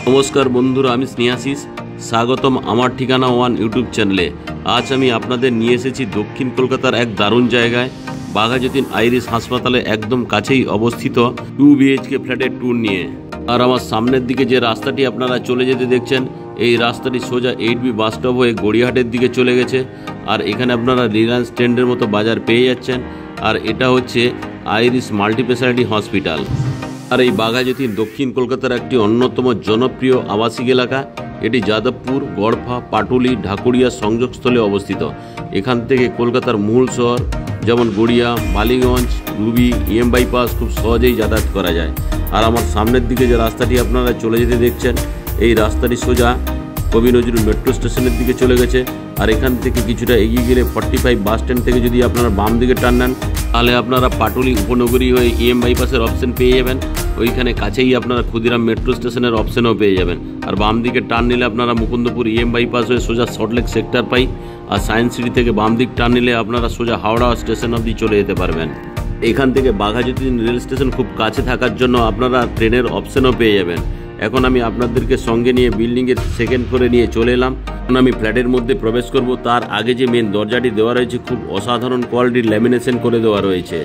নমস্কার বন্ধুরা, আমি স্নেহাশিস। স্বাগতম আমার ঠিকানা ওয়ান ইউটিউব চ্যানেলে। আজ আমি আপনাদের নিয়ে এসেছি দক্ষিণ কলকাতার এক দারুণ জায়গায়, বাঘাযতীন আইরিশ হাসপাতালে একদম কাছেই অবস্থিত 2 BHK ফ্ল্যাটের ট্যুর নিয়ে। আর আমার সামনের দিকে যে রাস্তাটি আপনারা চলে যেতে দেখছেন, এই রাস্তাটি সোজা 8B বাস স্টপ হয়ে গড়িয়াহাটের দিকে চলে গেছে। আর এখানে আপনারা রিলায়েন্স ট্রেন্ডের মতো বাজার পেয়ে যাচ্ছেন। আর এটা হচ্ছে আইরিশ মাল্টিস্পেশালিটি হসপিটাল। আর এই বাঘাযতীন দক্ষিণ কলকাতার একটি অন্যতম জনপ্রিয় আবাসিক এলাকা। এটি যাদবপুর, গড়ফা, পাটুলি, ঢাকুরিয়া সংযোগস্থলে অবস্থিত। এখান থেকে কলকাতার মূল শহর যেমন গড়িয়া, বালিগঞ্জ, রুবি, বাইপাস খুব সহজেই যাতায়াত করা যায়। আর আমার সামনের দিকে যে রাস্তাটি আপনারা চলে যেতে দেখছেন, এই রাস্তাটি সোজা কবি নজরুল মেট্রো স্টেশনের দিকে চলে গেছে। আর এখান থেকে কিছুটা এগিয়ে গেলে 45 বাস স্ট্যান্ড থেকে যদি আপনারা বাম দিকে টার্ন নেন, তাহলে আপনারা পাটুলি উপনগরী হয়ে বাইপাসের অপশন পেয়ে যাবেন। ওইখানে কাছেই আপনারা ক্ষুদিরাম মেট্রো স্টেশনের অপশনও পেয়ে যাবেন। আর বাম দিকে টার্ন নিলে আপনারা মুকুন্দপুর বাইপাস হয়ে সোজা সল্টলেক সেক্টর পাই। আর সায়েন্স সিটি থেকে বাম দিক টার্ন নিলে আপনারা সোজা হাওড়া স্টেশন অবধি চলে যেতে পারবেন। এখান থেকে বাঘাযতীন রেল স্টেশন খুব কাছে থাকার জন্য আপনারা ট্রেনের অপশনও পেয়ে যাবেন। এখন আমি আপনাদেরকে সঙ্গে নিয়ে বিল্ডিংয়ের সেকেন্ড ফ্লোরে নিয়ে চলে এলাম। এখন আমি ফ্ল্যাটের মধ্যে প্রবেশ করব। তার আগে যে মেন দরজাটি দেওয়া রয়েছে, খুব অসাধারণ কোয়ালিটির ল্যামিনেশন করে দেওয়া রয়েছে।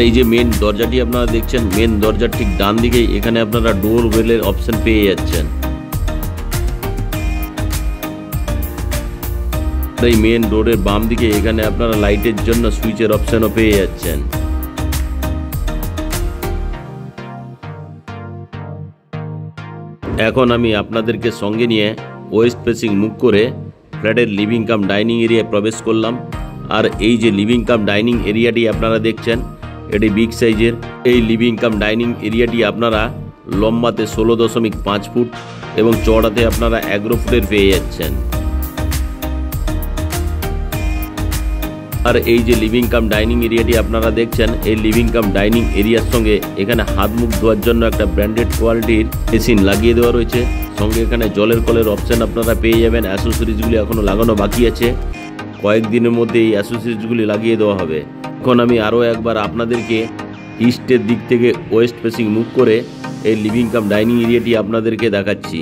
এই যে মেন দরজাটি আপনারা দেখছেন, মেন দরজার ঠিক ডান দিকেই এখানে আপনারা ডোর বেলের অপশন পেয়ে যাচ্ছেন। এই মেন ডোরের বাম দিকে এখানে আপনারা লাইটের জন্য সুইচের অপশনও পেয়ে যাচ্ছেন। এখন আমি আপনাদেরকে সঙ্গে নিয়ে ওয়েস্ট ফেসিং মুখ করে ফ্ল্যাটের লিভিং কাম ডাইনিং এরিয়ায় প্রবেশ করলাম। আর এই যে লিভিং কাম ডাইনিং এরিয়াটি আপনারা দেখছেন, এটি বিগ সাইজের। এই লিভিং কাম ডাইনিং এরিয়াটি আপনারা লম্বাতে 16.5 ফুট এবং চওড়াতে আপনারা 11 ফুটের পেয়ে যাচ্ছেন। আর এই যে লিভিং কাম ডাইনিং এরিয়াটি আপনারা দেখছেন, এই লিভিং কাম ডাইনিং এরিয়ার সঙ্গে এখানে হাত মুখ ধোয়ার জন্য একটা ব্র্যান্ডেড কোয়ালিটির মেশিন লাগিয়ে দেওয়া রয়েছে। সঙ্গে এখানে জলের কলের অপশন আপনারা পেয়ে যাবেন। অ্যাসেসরিজগুলি এখনও লাগানো বাকি আছে, কয়েকদিনের মধ্যে এই অ্যাসেসরিজগুলি লাগিয়ে দেওয়া হবে। এখন আমি আরও একবার আপনাদেরকে ইস্টের দিক থেকে ওয়েস্ট ফেসিং মুখ করে এই লিভিং কাম ডাইনিং এরিয়াটি আপনাদেরকে দেখাচ্ছি।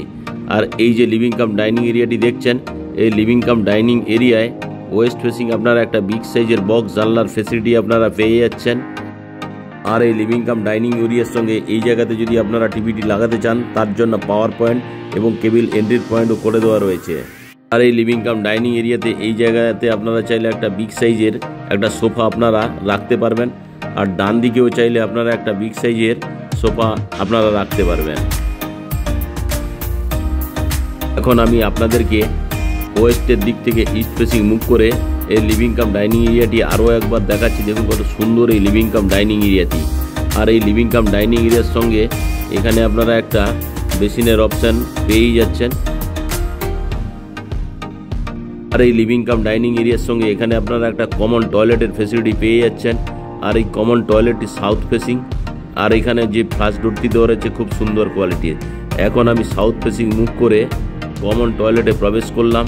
আর এই যে লিভিং কাম ডাইনিং এরিয়াটি দেখছেন, এই লিভিং কাম ডাইনিং এরিয়ায় ওয়েস্ট ফেসিং আপনারা একটা বিগ সাইজের বক্স জানলার ফেসিলিটি আপনারা পেয়ে যাচ্ছেন। আর এই লিভিং কাম ডাইনিং এরিয়ার সঙ্গে এই জায়গাতে যদি আপনারা টিভিটি লাগাতে চান, তার জন্য পাওয়ার পয়েন্ট এবং কেবল এন্ট্রির পয়েন্টও করে দেওয়া রয়েছে। আর এই লিভিং কাম ডাইনিং এরিয়াতে এই জায়গাতে আপনারা চাইলে একটা বিগ সাইজের একটা সোফা আপনারা রাখতে পারবেন। আর ডান দিকেও চাইলে আপনারা একটা বিগ সাইজের সোফা আপনারা রাখতে পারবেন। এখন আমি আপনাদেরকে ওয়েস্টের দিক থেকে ইস্ট ফেসিং মুভ করে এই লিভিং কাম ডাইনিং এরিয়াটি আরও একবার দেখাচ্ছি। দেখুন কত সুন্দর এই লিভিং কাম ডাইনিং এরিয়াটি। আর এই লিভিং কাম ডাইনিং এরিয়ার সঙ্গে এখানে আপনারা একটা বেসিনের অপশান পেয়েই যাচ্ছেন। আর এই লিভিং কাম ডাইনিং এরিয়ার সঙ্গে এখানে আপনারা একটা কমন টয়লেটের ফেসিলিটি পেয়ে যাচ্ছেন। আর এই কমন টয়লেটটি সাউথ ফেসিং। আর এখানে যে ফ্লাশ ডোরটি দেওয়া রয়েছে খুব সুন্দর কোয়ালিটির। এখন আমি সাউথ ফেসিং মুভ করে কমন টয়লেটে প্রবেশ করলাম।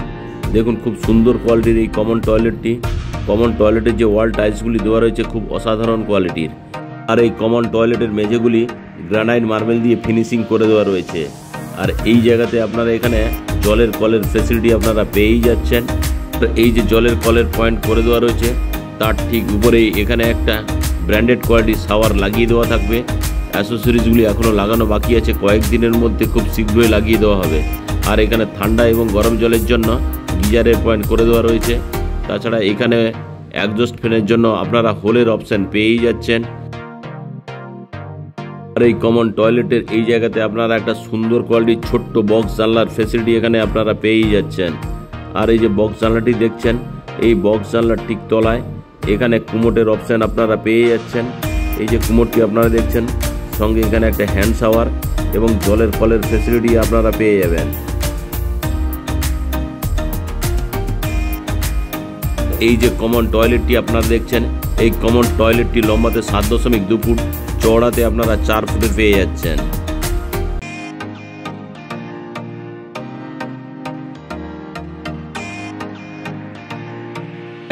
দেখুন খুব সুন্দর কোয়ালিটির এই কমন টয়লেটটি। কমন টয়লেটের যে ওয়াল টাইলসগুলি দেওয়া রয়েছে খুব অসাধারণ কোয়ালিটির। আর এই কমন টয়লেটের মেঝেগুলি গ্রানাইট মার্বেল দিয়ে ফিনিশিং করে দেওয়া রয়েছে। আর এই জায়গাতে আপনারা এখানে জলের কলের ফেসিলিটি আপনারা পেয়েই যাচ্ছেন। তো এই যে জলের কলের পয়েন্ট করে দেওয়া রয়েছে, তার ঠিক উপরেই এখানে একটা ব্র্যান্ডেড কোয়ালিটির শাওয়ার লাগিয়ে দেওয়া থাকবে। অ্যাসেসরিজগুলি এখনও লাগানো বাকি আছে, কয়েকদিনের মধ্যে খুব শীঘ্রই লাগিয়ে দেওয়া হবে। আর এখানে ঠান্ডা এবং গরম জলের জন্য গিজারের পয়েন্ট করে দেওয়া রয়েছে। তাছাড়া এখানে একজস্ট ফ্যানের জন্য আপনারা হোলের অপশান পেয়েই যাচ্ছেন। আর এই কমন টয়লেটের এই জায়গাতে আপনারা একটা সুন্দর কোয়ালিটির ছোট্ট বক্স জানলার ফেসিলিটি এখানে আপনারা পেয়েই যাচ্ছেন। আর এই যে বক্স জানলাটি দেখছেন, এই বক্স জানলার ঠিক তলায় এখানে কুমোটের অপশান আপনারা পেয়ে যাচ্ছেন। এই যে কুমোটটি আপনারা দেখছেন, সঙ্গে এখানে একটা হ্যান্ড শাওয়ার এবং জলের কলের ফেসিলিটি আপনারা পেয়ে যাবেন। এই যে কমন টয়লেটটি আপনারা দেখছেন, এই কমন টয়লেটটি লম্বাতে 7.2 ফুট, চওড়াতে আপনারা 4 ফুটে পেয়ে যাচ্ছেন।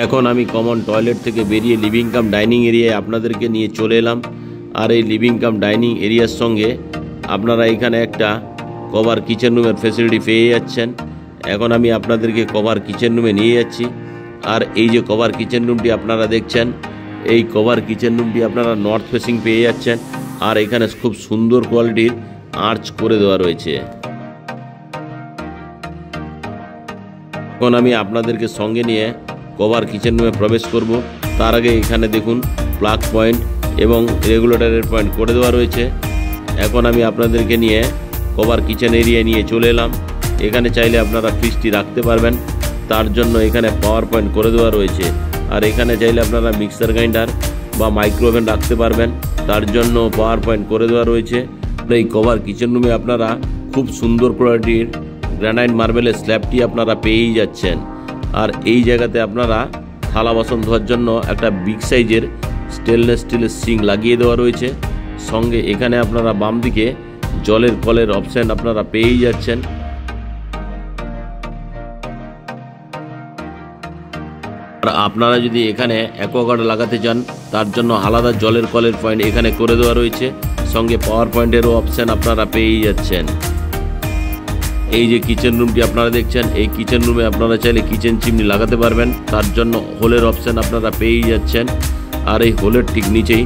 এখন আমি কমন টয়লেট থেকে বেরিয়ে লিভিং কাম ডাইনিং এরিয়ায় আপনাদেরকে নিয়ে চলে এলাম। আর এই লিভিং কাম ডাইনিং এরিয়ার সঙ্গে আপনারা এখানে একটা কভার কিচেন রুমের ফ্যাসিলিটি পেয়ে যাচ্ছেন। এখন আমি আপনাদেরকে কভার কিচেন রুমে নিয়ে যাচ্ছি। আর এই যে কভার কিচেন রুমটি আপনারা দেখছেন, এই কভার কিচেন রুমটি আপনারা নর্থ ফেসিং পেয়ে যাচ্ছেন। আর এখানে খুব সুন্দর কোয়ালিটির আর্চ করে দেওয়া রয়েছে। এখন আমি আপনাদেরকে সঙ্গে নিয়ে কভার কিচেন রুমে প্রবেশ করব। তার আগে এখানে দেখুন প্লাগ পয়েন্ট এবং রেগুলেটরের পয়েন্ট করে দেওয়া রয়েছে। এখন আমি আপনাদেরকে নিয়ে কভার কিচেন এরিয়ায় নিয়ে চলে এলাম। এখানে চাইলে আপনারা ফ্রিজটি রাখতে পারবেন, তার জন্য এখানে পাওয়ার পয়েন্ট করে দেওয়া রয়েছে। আর এখানে চাইলে আপনারা মিক্সার গ্রাইন্ডার বা মাইক্রোওভেন রাখতে পারবেন, তার জন্য পাওয়ার পয়েন্ট করে দেওয়া রয়েছে। এই কভার কিচেন রুমে আপনারা খুব সুন্দর কোয়ালিটির গ্রানাইট মার্বেলের স্ল্যাবটি আপনারা পেয়েই যাচ্ছেন। আর এই জায়গাতে আপনারা থালা বাসন ধোয়ার জন্য একটা বিগ সাইজের স্টেনলেস স্টিলের সিঙ্ক লাগিয়ে দেওয়া রয়েছে। সঙ্গে এখানে আপনারা বাম দিকে জলের কলের অপশান আপনারা পেয়েই যাচ্ছেন। আর আপনারা যদি এখানে অ্যাকোয়াগার্ড লাগাতে চান, তার জন্য আলাদা জলের কলের পয়েন্ট এখানে করে দেওয়া রয়েছে। সঙ্গে পাওয়ার পয়েন্টেরও অপশান আপনারা পেয়েই যাচ্ছেন। এই যে কিচেন রুমটি আপনারা দেখছেন, এই কিচেন রুমে আপনারা চাইলে কিচেন চিমনি লাগাতে পারবেন, তার জন্য হোলের অপশান আপনারা পেয়েই যাচ্ছেন। আর এই হোলের ঠিক নিচেই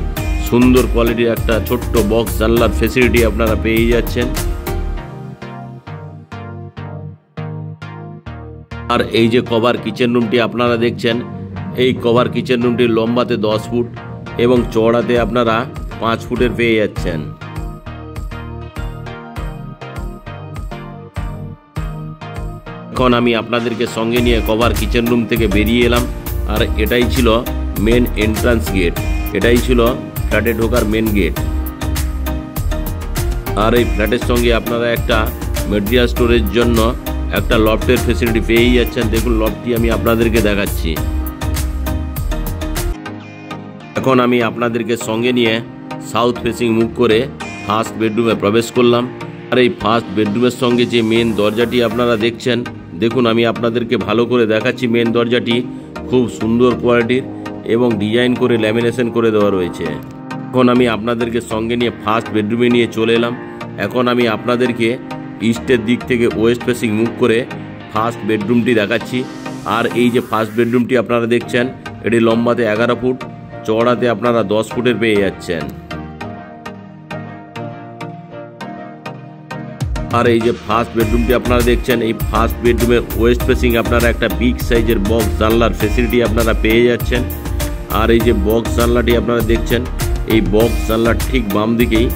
সুন্দর কোয়ালিটির একটা ছোট্ট বক্স জানলার ফ্যাসিলিটি আপনারা পেয়েই যাচ্ছেন। আর এই যে কভার কিচেন রুমটি আপনারা দেখছেন, এই কভার কিচেন রুমটির লম্বাতে 10 ফুট এবং চওড়াতে আপনারা 5 ফুটের পেয়ে যাচ্ছেন। এখন আমি আপনাদেরকে সঙ্গে নিয়ে কভার কিচেন রুম থেকে বেরিয়ে এলাম। আর এটাই ছিল মেন এন্ট্রান্স গেট, এটাই ছিল ফ্ল্যাটে ঢোকার মেন গেট। আর এই ফ্ল্যাটের সঙ্গে আপনারা একটা মেটেরিয়াল স্টোরের জন্য একটা লফটের ফ্যাসিলিটি পেয়েই যাচ্ছেন। দেখুন লফটটি আমি আপনাদেরকে দেখাচ্ছি। এখন আমি আপনাদেরকে সঙ্গে নিয়ে সাউথ ফেসিং মুভ করে ফার্স্ট বেডরুমে প্রবেশ করলাম। আর এই ফার্স্ট বেডরুমের সঙ্গে যে মেন দরজাটি আপনারা দেখছেন, দেখুন আমি আপনাদেরকে ভালো করে দেখাচ্ছি। মেন দরজাটি খুব সুন্দর কোয়ালিটির এবং ডিজাইন করে ল্যামিনেশন করে দেওয়া রয়েছে। এখন আমি আপনাদেরকে সঙ্গে নিয়ে ফার্স্ট বেডরুমে নিয়ে চলে এলাম। এখন আমি আপনাদেরকে ইস্টের দিক থেকে ওয়েস্ট ফেসিং মুভ করে ফার্স্ট বেডরুমটি দেখাচ্ছি। আর এই যে ফার্স্ট বেডরুমটি আপনারা দেখছেন, এটি লম্বাতে 11 ফুট, চওড়াতে আপনারা 10 ফুটের পেয়ে যাচ্ছেন। আর এই যে ফার্স্ট বেডরুমটি আপনারা দেখছেন, এই ফার্স্ট বেডরুমের ওয়েস্ট ফেসিং আপনারা একটা বিগ সাইজের বক্স জানলার ফ্যাসিলিটি আপনারা পেয়ে যাচ্ছেন। আর এই যে বক্স জানলাটি আপনারা দেখছেন, এই বক্স জানলার ঠিক বাম দিকেই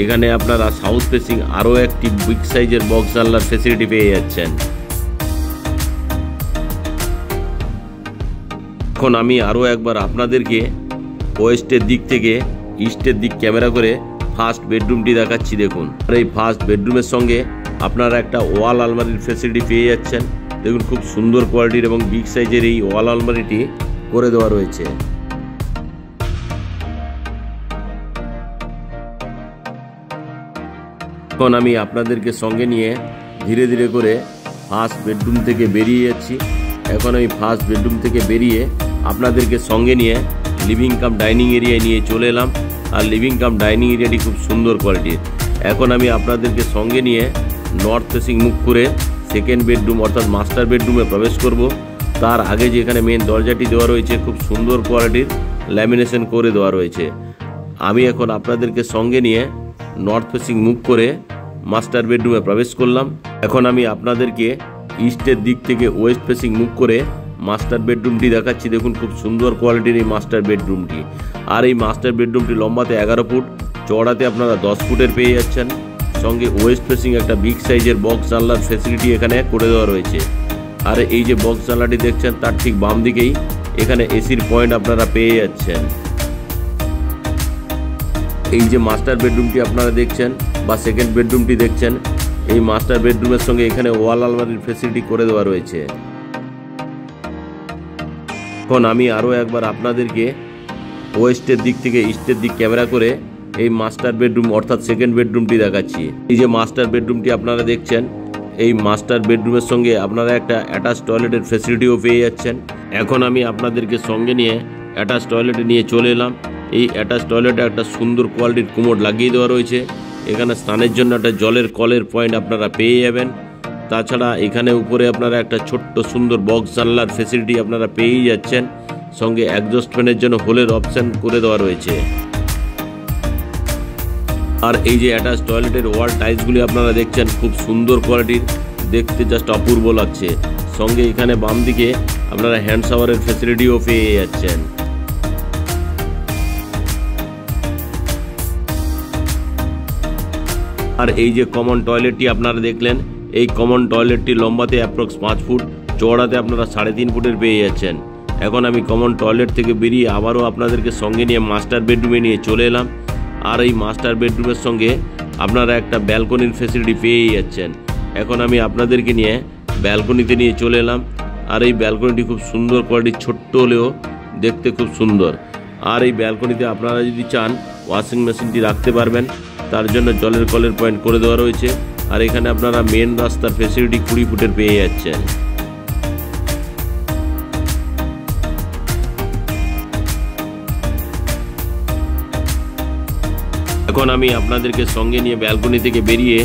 এখানে আপনারা সাউথ ফেসিং আরও একটি বিগ সাইজের বক্স জানলার ফ্যাসিলিটি পেয়ে যাচ্ছেন। এখন আমি আরও একবার আপনাদেরকে ওয়েস্টের দিক থেকে ইস্টের দিক ক্যামেরা করে ফার্স্ট বেডরুমটি দেখাচ্ছি। দেখুন, আর এই ফার্স্ট বেডরুমের সঙ্গে আপনারা একটা ওয়াল আলমারির ফ্যাসিলিটি পেয়ে যাচ্ছেন। দেখুন খুব সুন্দর কোয়ালিটির এবং বিগ সাইজের এই ওয়াল আলমারিটি করে দেওয়া রয়েছে। এখন আমি আপনাদেরকে সঙ্গে নিয়ে ধীরে ধীরে করে ফার্স্ট বেডরুম থেকে বেরিয়ে যাচ্ছি। এখন আমি ফার্স্ট বেডরুম থেকে বেরিয়ে আপনাদেরকে সঙ্গে নিয়ে লিভিং কাম ডাইনিং এরিয়ায় নিয়ে চলে এলাম। আর লিভিং কাম ডাইনিং এরিয়াটি খুব সুন্দর কোয়ালিটির। এখন আমি আপনাদেরকে সঙ্গে নিয়ে নর্থ ফেসিং মুখ করে সেকেন্ড বেডরুম অর্থাৎ মাস্টার বেডরুমে প্রবেশ করব। তার আগে যে এখানে মেন দরজাটি দেওয়া রয়েছে, খুব সুন্দর কোয়ালিটির ল্যামিনেশন করে দেওয়া রয়েছে। আমি এখন আপনাদেরকে সঙ্গে নিয়ে নর্থ ফেসিং মুভ করে মাস্টার বেডরুমে প্রবেশ করলাম। এখন আমি আপনাদেরকে ইস্টের দিক থেকে ওয়েস্ট ফেসিং মুভ করে মাস্টার বেডরুমটি দেখাচ্ছি। দেখুন খুব সুন্দর কোয়ালিটির এই মাস্টার বেডরুমটি। আর এই মাস্টার বেডরুমটি লম্বাতে 11 ফুট, চওড়াতে আপনারা 10 ফুটের পেয়ে যাচ্ছেন। সঙ্গে ওয়েস্ট ফেসিং একটা বিগ সাইজের বক্স জানলার ফ্যাসিলিটি এখানে করে দেওয়া রয়েছে। আর এই যে বক্স জানলাটি দেখছেন, তার ঠিক বাম দিকেই এখানে এসির পয়েন্ট আপনারা পেয়ে যাচ্ছেন। এই যে মাস্টার বেডরুমটি আপনারা দেখছেন বা সেকেন্ড বেডরুমটি দেখছেন, এই মাস্টার বেডরুমের সঙ্গে এখানে ওয়াল আলমারির ফ্যাসিলিটি করে দেওয়া রয়েছে। এখন আমি আরও একবার আপনাদেরকে ওয়েস্টের দিক থেকে ইস্টের দিক ক্যামেরা করে এই মাস্টার বেডরুম অর্থাৎ সেকেন্ড বেডরুমটি দেখাচ্ছি। এই যে মাস্টার বেডরুমটি আপনারা দেখছেন, এই মাস্টার বেডরুমের সঙ্গে আপনারা একটা অ্যাটাচ টয়লেটের ফ্যাসিলিটিও পেয়ে যাচ্ছেন। এখন আমি আপনাদেরকে সঙ্গে নিয়ে অ্যাটাচ টয়লেটে নিয়ে চলে এলাম। এই অ্যাটাচ টয়লেটে একটা সুন্দর কোয়ালিটির কুমোড লাগিয়ে দেওয়া রয়েছে। এখানে স্নানের জন্য একটা জলের কলের পয়েন্ট আপনারা পেয়ে যাবেন। তাছাড়া এখানে উপরে আপনারা একটা ছোট্ট সুন্দর বক্স জানলার ফেসিলিটি আপনারা পেয়েই যাচ্ছেন। সঙ্গে অ্যাডজাস্ট ফ্যানের জন্য হোলের অপশান করে দেওয়া রয়েছে। আর এই যে অ্যাটাচ টয়লেটের ওয়াল টাইলসগুলি আপনারা দেখছেন, খুব সুন্দর কোয়ালিটির, দেখতে জাস্ট অপূর্ব লাগছে। সঙ্গে এখানে বাম দিকে আপনারা হ্যান্ড শাওয়ারের ফেসিলিটিও পেয়ে যাচ্ছেন। আর এই যে কমন টয়লেটটি আপনারা দেখলেন, এই কমন টয়লেটটি লম্বাতে অ্যাপ্রক্স 5 ফুট, চওড়াতে আপনারা 3.5 ফুটের পেয়ে যাচ্ছেন। এখন আমি কমন টয়লেট থেকে বেরিয়ে আবারও আপনাদেরকে সঙ্গে নিয়ে মাস্টার বেডরুমে নিয়ে চলে এলাম। আর এই মাস্টার বেডরুমের সঙ্গে আপনারা একটা ব্যালকনির ফেসিলিটি পেয়ে যাচ্ছেন। এখন আমি আপনাদেরকে নিয়ে ব্যালকনিতে নিয়ে চলে এলাম। আর এই ব্যালকনিটি খুব সুন্দর কোয়ালিটির, ছোট্ট হলেও দেখতে খুব সুন্দর। আর এই ব্যালকনিতে আপনারা যদি চান ওয়াশিং মেশিনটি রাখতে পারবেন, তার জন্য জলের কলের পয়েন্ট করে দেওয়া রয়েছে। আর এখানে আপনারা মেন রাস্তার ফেসিলিটি 20 ফুটের পেয়ে যাচ্ছেন। এখন আমি আপনাদেরকে সঙ্গে নিয়ে ব্যালকনি থেকে বেরিয়ে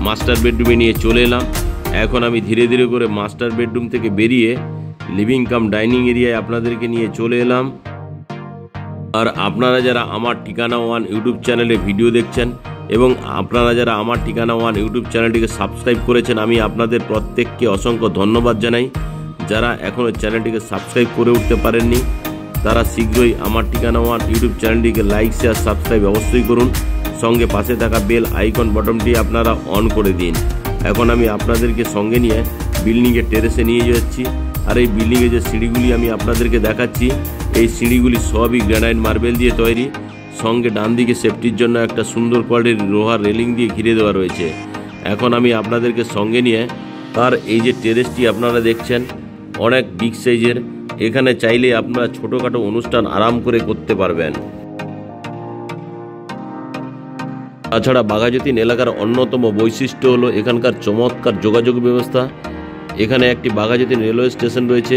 মাস্টার বেডরুমে নিয়ে চলে এলাম। এখন আমি ধীরে ধীরে করে মাস্টার বেডরুম থেকে বেরিয়ে লিভিং কাম ডাইনিং এরিয়ায় আপনাদেরকে নিয়ে চলে এলাম। আর আপনারা যারা আমার ঠিকানা ওয়ান ইউটিউব চ্যানেলে ভিডিও দেখছেন এবং আপনারা যারা আমার ঠিকানা ওয়ান ইউটিউব চ্যানেলটিকে সাবস্ক্রাইব করেছেন, আমি আপনাদের প্রত্যেককে অসংখ্য ধন্যবাদ জানাই। যারা এখনও চ্যানেলটিকে সাবস্ক্রাইব করে উঠতে পারেননি, তারা শীঘ্রই আমার ঠিকানা ওয়ান ইউটিউব চ্যানেলটিকে লাইক শেয়ার সাবস্ক্রাইব অবশ্যই করুন। সঙ্গে পাশে থাকা বেল আইকন বটনটি আপনারা অন করে দিন। এখন আমি আপনাদেরকে সঙ্গে নিয়ে বিল্ডিংয়ের টেরেসে নিয়ে যাচ্ছি। আর এই বিল্ডিংয়ে যে সিঁড়িগুলি আমি আপনাদেরকে দেখাচ্ছি, এই সিঁড়িগুলি সবই গ্রানাইট মার্বেল দিয়ে তৈরি। সঙ্গে ডান দিকে সেফটির জন্য একটা সুন্দর কোয়ালিটির লোহার রেলিং দিয়ে ঘিরে দেওয়া রয়েছে। এখন আমি আপনাদেরকে সঙ্গে নিয়ে, আর এই যে টেরেসটি আপনারা দেখছেন অনেক বিগ সাইজের, এখানে চাইলে আপনারা ছোটোখাটো অনুষ্ঠান আরাম করে করতে পারবেন। তাছাড়া বাঘাযতীন এলাকার অন্যতম বৈশিষ্ট্য হলো এখানকার চমৎকার যোগাযোগ ব্যবস্থা। এখানে একটি বাঘাযতীন রেলওয়ে স্টেশন রয়েছে,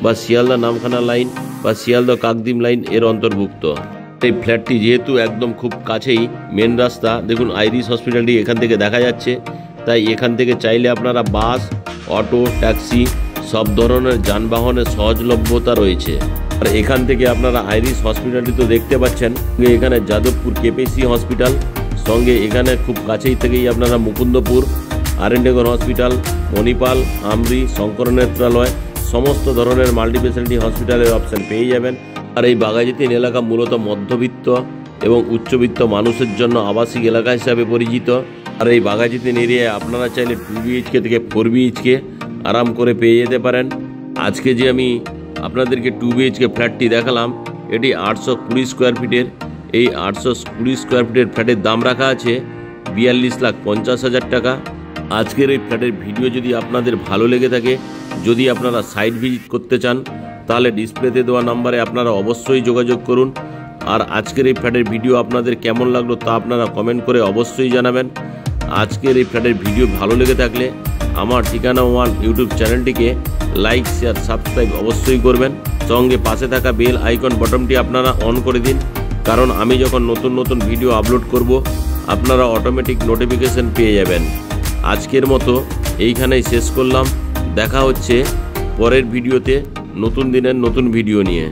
বা শিয়ালদা নামখানা লাইন বা শিয়ালদা কাকদ্বীপ লাইন এর অন্তর্ভুক্ত। এই ফ্ল্যাটটি যেহেতু একদম খুব কাছেই মেন রাস্তা, দেখুন আইরিশ হসপিটালটি এখান থেকে দেখা যাচ্ছে, তাই এখান থেকে চাইলে আপনারা বাস, অটো, ট্যাক্সি সব ধরনের যানবাহনের সহজলভ্যতা রয়েছে। আর এখান থেকে আপনারা আইরিশ হসপিটালটি তো দেখতে পাচ্ছেন, এখানে যাদবপুর কেপিসি হসপিটাল, সঙ্গে এখানে খুব কাছেই থেকেই আপনারা মুকুন্দপুর, আরেন্ডেগর হসপিটাল, মণিপাল, আমরি, শঙ্কর নেত্রালয় সমস্ত ধরনের মাল্টিস্পেশালিটি হসপিটালের অপশান পেয়ে যাবেন। আর এই বাঘাযতীন এলাকা মূলত মধ্যবিত্ত এবং উচ্চবিত্ত মানুষের জন্য আবাসিক এলাকা হিসাবে পরিচিত। আর এই বাঘাযতীন এরিয়ায় আপনারা চাইলে 2 BHK থেকে 4 BHK আরাম করে পেয়ে যেতে পারেন। আজকে যে আমি আপনাদেরকে 2 BHK ফ্ল্যাটটি দেখালাম, এটি 820 স্কোয়ার ফিটের। এই 820 স্কোয়ার ফিটের ফ্ল্যাটের দাম রাখা আছে 42,50,000 টাকা। আজকের এই ফ্ল্যাটের ভিডিও যদি আপনাদের ভালো লেগে থাকে, যদি আপনারা সাইট ভিজিট করতে চান, তাহলে ডিসপ্লেতে দেওয়া নাম্বারে আপনারা অবশ্যই যোগাযোগ করুন। আর আজকের এই ফ্ল্যাটের ভিডিও আপনাদের কেমন লাগলো তা আপনারা কমেন্ট করে অবশ্যই জানাবেন। আজকের এই ফ্ল্যাটের ভিডিও ভালো লেগে থাকলে আমার ঠিকানা ওয়ান ইউটিউব চ্যানেলটিকে লাইক শেয়ার সাবস্ক্রাইব অবশ্যই করবেন। সঙ্গে পাশে থাকা বেল আইকন বটনটি আপনারা অন করে দিন, কারণ আমি যখন নতুন নতুন ভিডিও আপলোড করব আপনারা অটোমেটিক নোটিফিকেশন পেয়ে যাবেন। আজকের মতো এইখানেই শেষ করলাম। দেখা হচ্ছে পরের ভিডিওতে নতুন দিনের নতুন ভিডিও নিয়ে।